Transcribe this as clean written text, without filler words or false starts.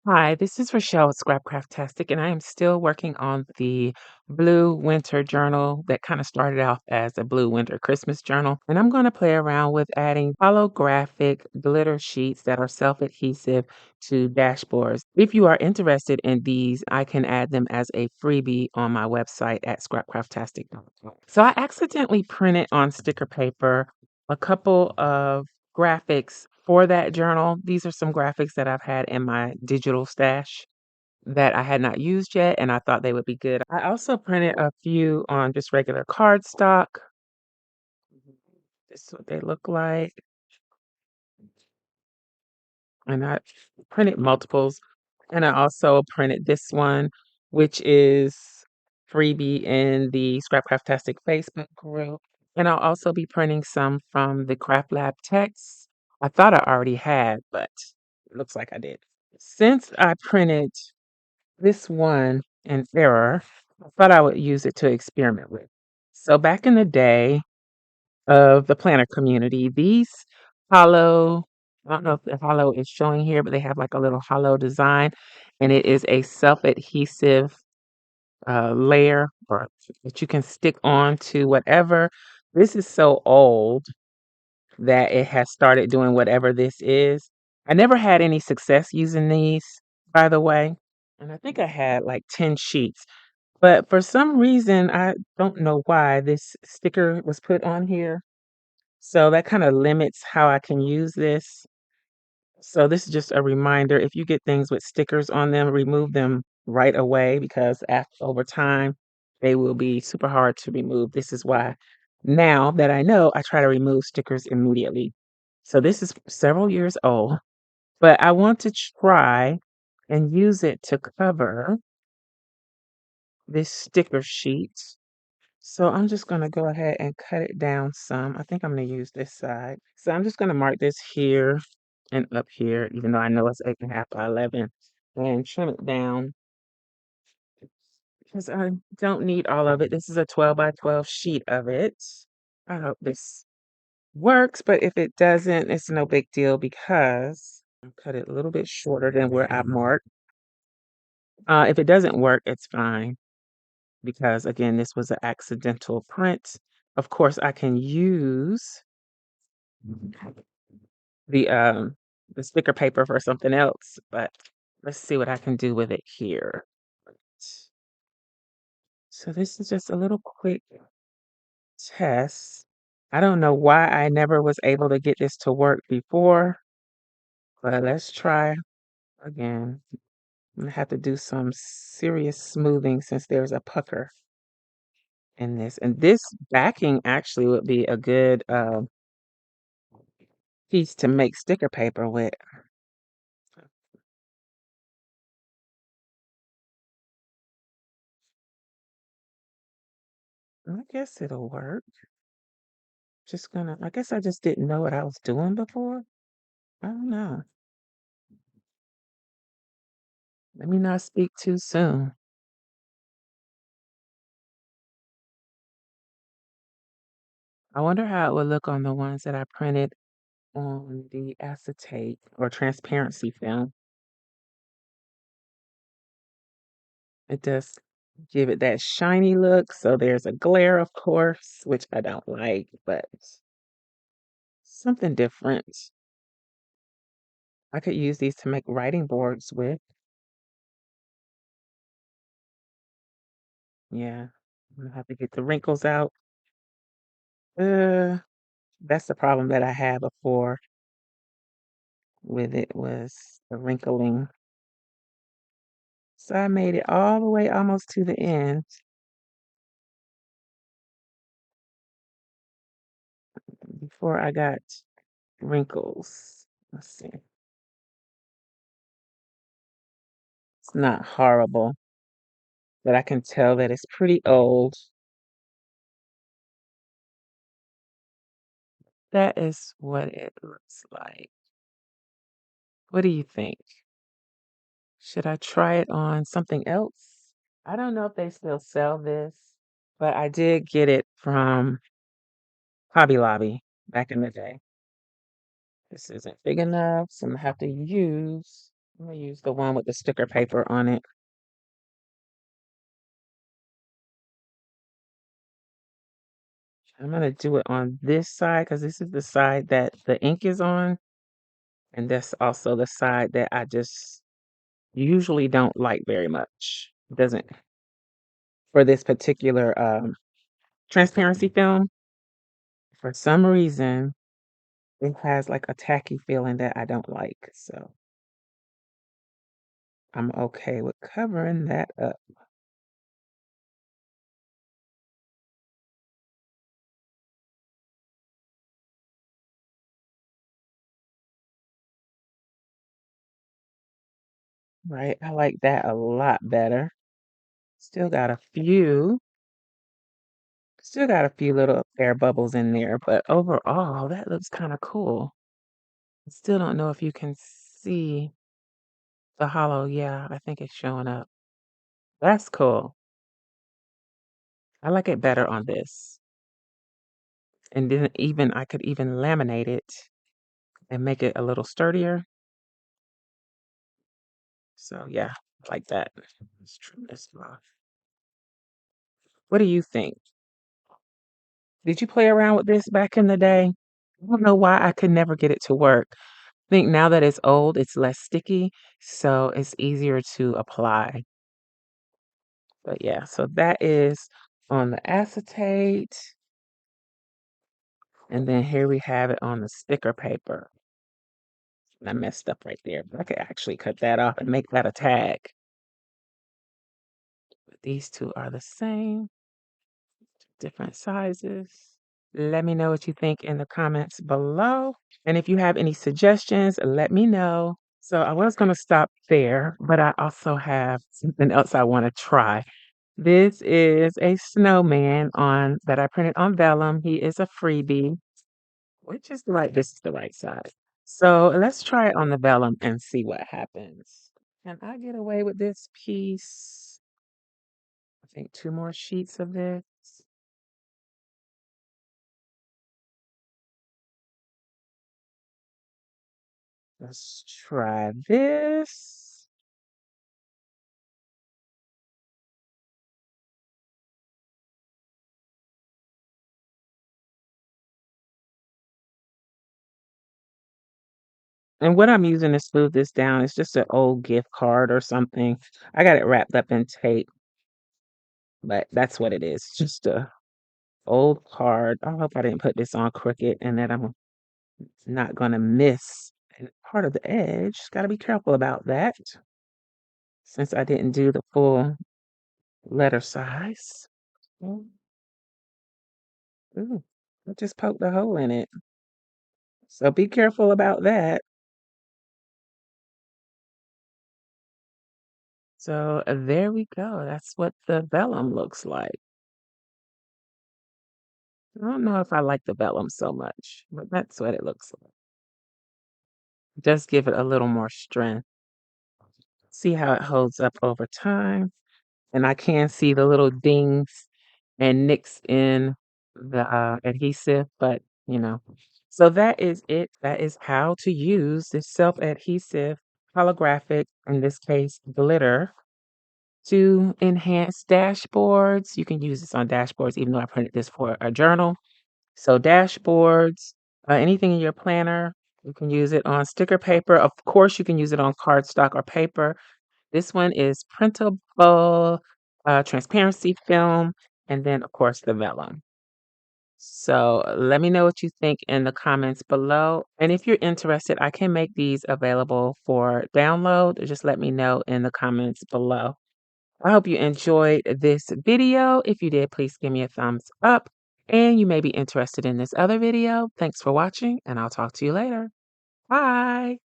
Hi, this is Rachelle with Scrapcraftastic, and I am still working on the Blue Winter Journal that kind of started off as a Blue Winter Christmas Journal. And I'm going to play around with adding holographic glitter sheets that are self-adhesive to dashboards. If you are interested in these, I can add them as a freebie on my website at scrapcraftastic.com. So I accidentally printed on sticker paper a couple of graphics for that journal. These are some graphics that I've had in my digital stash that I had not used yet, and I thought they would be good. I also printed a few on just regular cardstock. This is what they look like. And I printed multiples. And I also printed this one, which is freebie in the Scrapcraftastic Facebook group. And I'll also be printing some from the Craft Lab text. I thought I already had, but it looks like I did. Since I printed this one in error, I thought I would use it to experiment with. So back in the day of the planner community, these hollow, I don't know if the hollow is showing here, but they have like a little hollow design, and it is a self-adhesive layer or that you can stick on to whatever. This is so old that it has started doing whatever this is. I never had any success using these, by the way. And I think I had like 10 sheets. But for some reason, I don't know why this sticker was put on here. So that kind of limits how I can use this. So this is just a reminder, if you get things with stickers on them, remove them right away because over time they will be super hard to remove. This is why now that I know, I try to remove stickers immediately. So this is several years old, but I want to try and use it to cover this sticker sheet. So I'm just going to go ahead and cut it down some. I think I'm going to use this side. So I'm just going to mark this here and up here, even though I know it's 8.5 by 11, and trim it down because I don't need all of it. This is a 12 by 12 sheet of it. I hope this works, but if it doesn't, it's no big deal because I cut it a little bit shorter than where I marked. If it doesn't work, it's fine because again, this was an accidental print. Of course, I can use the um the sticker paper for something else, but let's see what I can do with it here. So this is just a little quick test. I don't know why I never was able to get this to work before, but let's try again. I'm gonna have to do some serious smoothing since there's a pucker in this. And this backing actually would be a good piece to make sticker paper with. I guess it'll work. I guess I just didn't know what I was doing before. I don't know. Let me not speak too soon. I wonder how it would look on the ones that I printed on the acetate or transparency film. It does give it that shiny look. So there's a glare, of course, which I don't like, but something different. I could use these to make writing boards with. Yeah, I'm gonna have to get the wrinkles out. Uh, that's the problem that I had before with it was the wrinkling. So I made it all the way almost to the end before I got wrinkles. Let's see. It's not horrible, but I can tell that it's pretty old. That is what it looks like. What do you think? Should I try it on something else? I don't know if they still sell this, but I did get it from Hobby Lobby back in the day. This isn't big enough, so I'm gonna have to use. I'm gonna use the one with the sticker paper on it. I'm gonna do it on this side because this is the side that the ink is on, and that's also the side that I just usually don't like very much. It doesn't for this particular transparency film. For some reason, it has like a tacky feeling that I don't like. So I'm okay with covering that up. Right? I like that a lot better. Still got a few, still got a few little air bubbles in there, but overall, that looks kind of cool. I still don't know if you can see the hollow. Yeah, I think it's showing up. That's cool. I like it better on this. And then even I could even laminate it and make it a little sturdier. So yeah, like that. Let's trim this off. What do you think? Did you play around with this back in the day? I don't know why I could never get it to work. I think now that it's old, it's less sticky, so it's easier to apply. But yeah, so that is on the acetate. And then here we have it on the sticker paper. I messed up right there, but I could actually cut that off and make that a tag. But these two are the same, different sizes. Let me know what you think in the comments below. And if you have any suggestions, let me know. So I was going to stop there, but I also have something else I want to try. This is a snowman on that I printed on vellum. He is a freebie. Which is the right? This is the right side. So let's try it on the vellum and see what happens. Can I get away with this piece? I think two more sheets of this. Let's try this. And what I'm using to smooth this down is just an old gift card or something. I got it wrapped up in tape, but that's what it is. Just a old card. I hope I didn't put this on crooked and that I'm not gonna miss part of the edge. Got to be careful about that since I didn't do the full letter size. Mm, ooh, I just poked a hole in it. So be careful about that. So there we go. That's what the vellum looks like. I don't know if I like the vellum so much, but that's what it looks like. Just give it a little more strength. See how it holds up over time. And I can see the little dings and nicks in the adhesive, but you know. So that is it. That is how to use this self-adhesive holographic, in this case, glitter to enhance dashboards. You can use this on dashboards, even though I printed this for a journal. So dashboards, anything in your planner, you can use it on sticker paper. Of course, you can use it on cardstock or paper. This one is printable, transparency film, and then of course the vellum. So let me know what you think in the comments below. And if you're interested, I can make these available for download. Just let me know in the comments below. I hope you enjoyed this video. If you did, please give me a thumbs up. And you may be interested in this other video. Thanks for watching, and I'll talk to you later. Bye.